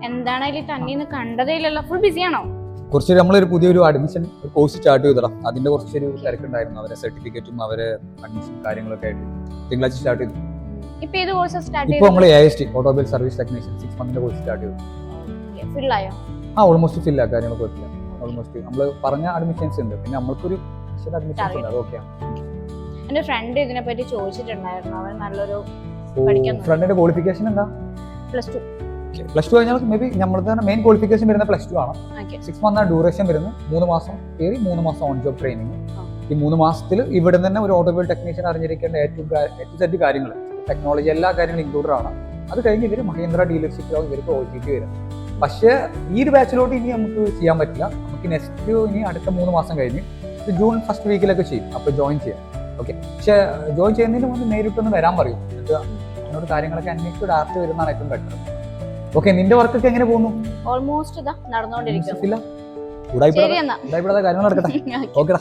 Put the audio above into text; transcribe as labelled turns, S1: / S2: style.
S1: എന്താണേലും തന്നെ കണ്ടതേ ഇല്ലല്ലോ, ഫുൾ ബിസിയാണോ?
S2: കുറച്ച് നമ്മളൊരു പുതിയൊരു അഡ്മിഷൻ കോഴ്സ് സ്റ്റാർട്ട് ചെയ്തടാ. അതിന്റെ കുറച്ചൊരു തിരക്കുണ്ടായിരുന്നു. അവരെ സർട്ടിഫിക്കറ്റും അവരെ അഡ്മിഷൻ കാര്യങ്ങളൊക്കെ ആയിട്ട് തിങ്കളാഴ്ച സ്റ്റാർട്ട് ചെയ്തു.
S1: ഇപ്പൊ ഏത് കോഴ്സ് സ്റ്റാർട്ട്
S2: ഇപ്പോൾ നമ്മൾ AST ഓട്ടോമൊബൈൽ സർവീസ് ടെക്നീഷ്യൻ 6 മന്തിന്റെ കോഴ്സ് സ്റ്റാർട്ട് ചെയ്തു.
S1: ഫുൾ ആയോ?
S2: ഓൾമോസ്റ്റ് ഫില്ല, കാര്യങ്ങൾ കുഴപ്പമില്ല. ഓൾമോസ്റ്റ് നമ്മൾ പറഞ്ഞ അഡ്മിഷൻസ് ഉണ്ട്. പിന്നെ നമ്മൾക്കൊരു അഡ്മിഷൻസ് ഉണ്ട്, അതൊക്കെയാണ്.
S1: എന്റെ ഫ്രണ്ട് ഇതിനെ പറ്റി ചോദിച്ചിട്ടുണ്ടായിരുന്നു. അവൻ നല്ലൊരു
S2: ഫ്രണ്ടിന്റെ ക്വാളിഫിക്കേഷൻ എന്താ?
S1: +2.
S2: +2 കഴിഞ്ഞാൽ മേ ബി നമ്മുടെ മെയിൻ ക്വാളിഫിക്കേഷൻ വരുന്ന +2 ആണ്. 6 മന്ത് ഡ്യൂറേഷൻ വരുന്നത്. 3 മാസം കയറി 3 മാസം ഓൺ ജോബ് ട്രെയിനിങ്. ഈ 3 മാസത്തിൽ ഇവിടെ തന്നെ ഒരു ഓട്ടോമൊബൈൽ ടെക്നീഷ്യൻ അറിഞ്ഞിരിക്കേണ്ട ഏറ്റവും കാര്യങ്ങൾ, ടെക്നോളജി എല്ലാ കാര്യങ്ങളും ഇൻക്ലൂഡഡ് ആണ്. അത് കഴിഞ്ഞ് ഇവർ മഹീന്ദ്ര ഡീലർഷിപ്പിലാവും ഇവർക്ക് OJT വരും. പക്ഷേ ഈ ഒരു ബാച്ചിലോട്ട് ഇനി നമുക്ക് ചെയ്യാൻ പറ്റില്ല. നമുക്ക് നെക്സ്റ്റ് ഇനി അടുത്ത 3 മാസം കഴിഞ്ഞ് ജൂൺ ഫസ്റ്റ് വീക്കിലൊക്കെ ചെയ്യും. അപ്പോൾ ജോയിൻ ചെയ്യാം. ഓക്കെ. പക്ഷേ ജോയിൻ ചെയ്യുന്നതിന് മുമ്പ് നേരിട്ടൊന്ന് വരാൻ പറയും. എന്നിട്ട് അതിനോട് കാര്യങ്ങളൊക്കെ അന്വേഷിച്ച് ഡയറക്റ്റ് വരുന്നതാണ് ഏറ്റവും ബെറ്റർ. ഓക്കെ. നിന്റെ വർക്കൊക്കെ എങ്ങനെ പോകുന്നു?
S1: ഓൾമോസ്റ്റ് നടന്നുകൊണ്ടിരിക്കുന്നു.
S2: കാര്യങ്ങൾ നടക്കട്ടെ. ഓക്കെടാ.